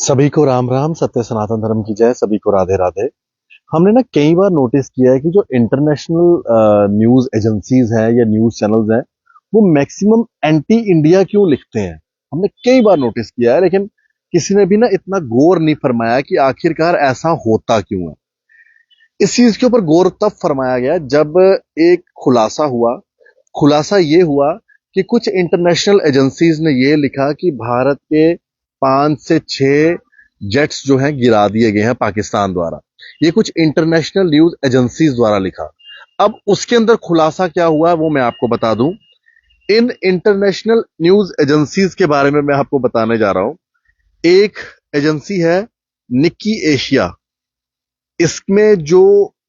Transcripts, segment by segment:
सभी को राम राम। सत्य सनातन धर्म की जय। सभी को राधे राधे। हमने ना कई बार नोटिस किया है कि जो इंटरनेशनल न्यूज एजेंसीज हैं या न्यूज चैनल्स हैं, वो मैक्सिमम एंटी इंडिया क्यों लिखते हैं। हमने कई बार नोटिस किया है, लेकिन किसी ने भी ना इतना गौर नहीं फरमाया कि आखिरकार ऐसा होता क्यों है। इस चीज के ऊपर गौर तब फरमाया गया जब एक खुलासा हुआ। खुलासा ये हुआ कि कुछ इंटरनेशनल एजेंसीज ने ये लिखा कि भारत के 5 से 6 जेट्स जो हैं गिरा दिए गए हैं पाकिस्तान द्वारा। ये कुछ इंटरनेशनल न्यूज एजेंसीज द्वारा लिखा। अब उसके अंदर खुलासा क्या हुआ वो मैं आपको बता दूं। इन इंटरनेशनल न्यूज एजेंसीज के बारे में मैं आपको बताने जा रहा हूं। एक एजेंसी है निक्की एशिया। इसमें जो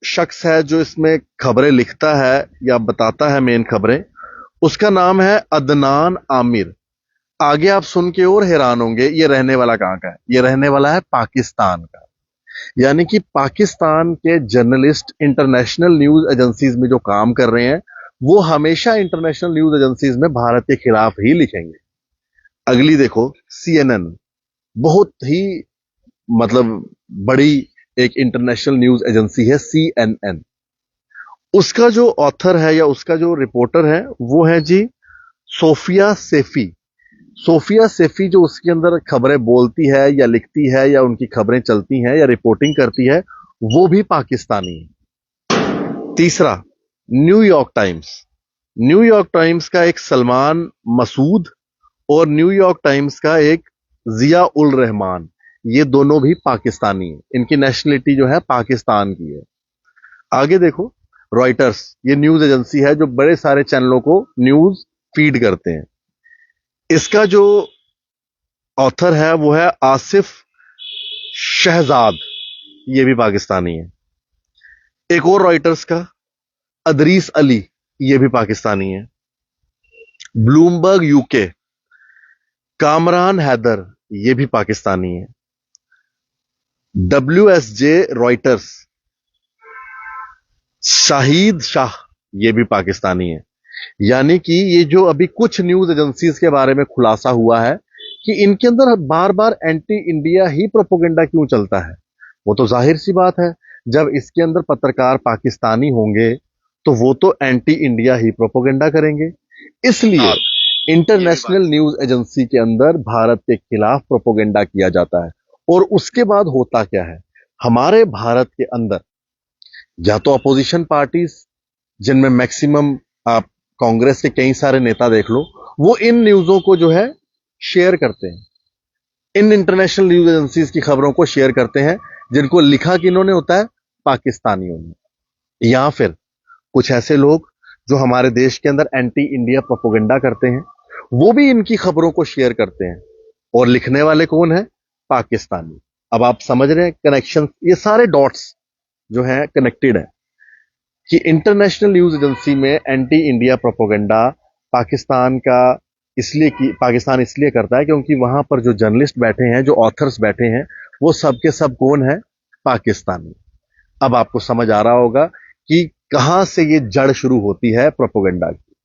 शख्स है जो इसमें खबरें लिखता है या बताता है मेन खबरें, उसका नाम है अदनान आमिर। आगे आप सुन के और हैरान होंगे, ये रहने वाला कहां का है। ये रहने वाला है पाकिस्तान का। यानी कि पाकिस्तान के जर्नलिस्ट इंटरनेशनल न्यूज एजेंसीज में जो काम कर रहे हैं, वो हमेशा इंटरनेशनल न्यूज एजेंसीज में भारत के खिलाफ ही लिखेंगे। अगली देखो, सीएनएन। बहुत ही मतलब बड़ी एक इंटरनेशनल न्यूज एजेंसी है सीएनएन। उसका जो ऑथर है या उसका जो रिपोर्टर है वो है जी सोफिया सेफी। सोफिया सेफी जो उसके अंदर खबरें बोलती है या लिखती है या उनकी खबरें चलती हैं या रिपोर्टिंग करती है, वो भी पाकिस्तानी है। तीसरा, न्यूयॉर्क टाइम्स। न्यूयॉर्क टाइम्स का एक सलमान मसूद और न्यूयॉर्क टाइम्स का एक जिया उल रहमान, ये दोनों भी पाकिस्तानी हैं। इनकी नेशनलिटी जो है पाकिस्तान की है। आगे देखो, रॉयटर्स। ये न्यूज एजेंसी है जो बड़े सारे चैनलों को न्यूज फीड करते हैं। इसका जो ऑथर है वो है आसिफ शहजाद, ये भी पाकिस्तानी है। एक और रॉयटर्स का अदरीस अली, ये भी पाकिस्तानी है। ब्लूमबर्ग यूके, कामरान हैदर, ये भी पाकिस्तानी है। WSJ रॉयटर्स, शाहिद शाह, ये भी पाकिस्तानी है। यानी कि ये जो अभी कुछ न्यूज एजेंसीज के बारे में खुलासा हुआ है कि इनके अंदर बार बार एंटी इंडिया ही प्रोपोगेंडा क्यों चलता है, वो तो जाहिर सी बात है। जब इसके अंदर पत्रकार पाकिस्तानी होंगे तो वो तो एंटी इंडिया ही प्रोपोगेंडा करेंगे। इसलिए इंटरनेशनल न्यूज एजेंसी के अंदर भारत के खिलाफ प्रोपोगेंडा किया जाता है। और उसके बाद होता क्या है, हमारे भारत के अंदर या तो अपोजिशन पार्टीज, जिनमें मैक्सिमम आप कांग्रेस के कई सारे नेता देख लो, वो इन न्यूज़ों को जो है शेयर करते हैं। इन इंटरनेशनल न्यूज एजेंसीज की खबरों को शेयर करते हैं, जिनको लिखा किन्होंने होता है, पाकिस्तानियों ने। या फिर कुछ ऐसे लोग जो हमारे देश के अंदर एंटी इंडिया प्रोपोगेंडा करते हैं, वो भी इनकी खबरों को शेयर करते हैं। और लिखने वाले कौन है, पाकिस्तानी। अब आप समझ रहे हैं कनेक्शन, ये सारे डॉट्स जो हैं कनेक्टेड है कि इंटरनेशनल न्यूज एजेंसी में एंटी इंडिया प्रोपोगेंडा पाकिस्तान का पाकिस्तान इसलिए करता है क्योंकि वहां पर जो जर्नलिस्ट बैठे हैं, जो ऑथर्स बैठे हैं, वो सब के सब कौन है, पाकिस्तानी। अब आपको समझ आ रहा होगा कि कहां से ये जड़ शुरू होती है प्रोपोगेंडा की।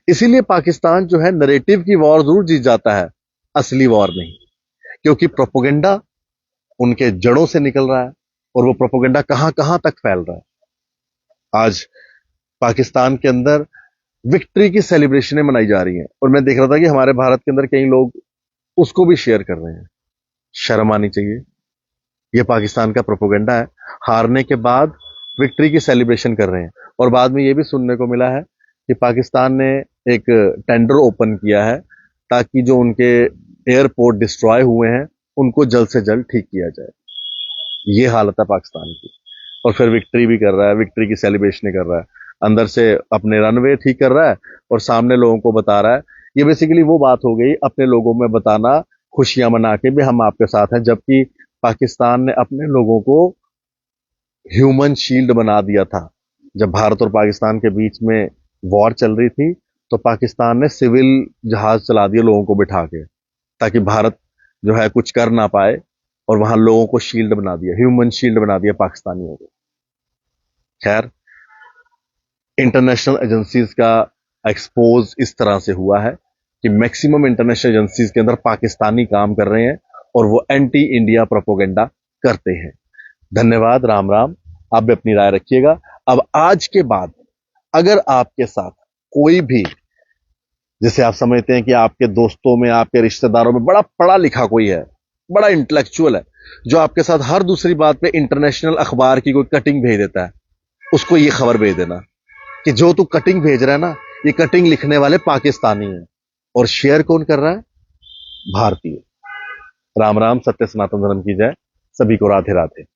इसीलिए पाकिस्तान जो है नरेटिव की वॉर जरूर जीत जाता है, असली वॉर नहीं। क्योंकि प्रोपोगेंडा उनके जड़ों से निकल रहा है और वो प्रोपोगेंडा कहां कहां तक फैल रहा है। आज पाकिस्तान के अंदर विक्ट्री की सेलिब्रेशनें मनाई जा रही हैं और मैं देख रहा था कि हमारे भारत के अंदर कई लोग उसको भी शेयर कर रहे हैं। शर्म आनी चाहिए। यह पाकिस्तान का प्रोपोगेंडा है। हारने के बाद विक्ट्री की सेलिब्रेशन कर रहे हैं। और बाद में यह भी सुनने को मिला है कि पाकिस्तान ने एक टेंडर ओपन किया है ताकि जो उनके एयरपोर्ट डिस्ट्रॉय हुए हैं उनको जल्द से जल्द ठीक किया जाए। ये हालत है पाकिस्तान की। और फिर विक्ट्री भी कर रहा है, विक्ट्री की सेलिब्रेशन कर रहा है, अंदर से अपने रनवे ठीक कर रहा है और सामने लोगों को बता रहा है। ये बेसिकली वो बात हो गई, अपने लोगों में बताना, खुशियां मना के भी हम आपके साथ हैं। जबकि पाकिस्तान ने अपने लोगों को ह्यूमन शील्ड बना दिया था। जब भारत और पाकिस्तान के बीच में वॉर चल रही थी तो पाकिस्तान ने सिविल जहाज चला दिए लोगों को बिठा के, ताकि भारत जो है कुछ कर ना पाए। और वहां लोगों को शील्ड बना दिया, ह्यूमन शील्ड बना दिया पाकिस्तानियों को। खैर, इंटरनेशनल एजेंसीज का एक्सपोज इस तरह से हुआ है कि मैक्सिमम इंटरनेशनल एजेंसीज के अंदर पाकिस्तानी काम कर रहे हैं और वो एंटी इंडिया प्रोपोगेंडा करते हैं। धन्यवाद। राम राम। आप भी अपनी राय रखिएगा। अब आज के बाद अगर आपके साथ कोई भी, जैसे आप समझते हैं कि आपके दोस्तों में, आपके रिश्तेदारों में बड़ा पढ़ा लिखा कोई है, बड़ा इंटेलेक्चुअल है, जो आपके साथ हर दूसरी बात पे इंटरनेशनल अखबार की कोई कटिंग भेज देता है, उसको ये खबर भेज देना कि जो तू कटिंग भेज रहा है ना, ये कटिंग लिखने वाले पाकिस्तानी हैं, और शेयर कौन कर रहा है? भारतीय। राम राम। सत्य सनातन धर्म की जय। सभी को राधे राधे।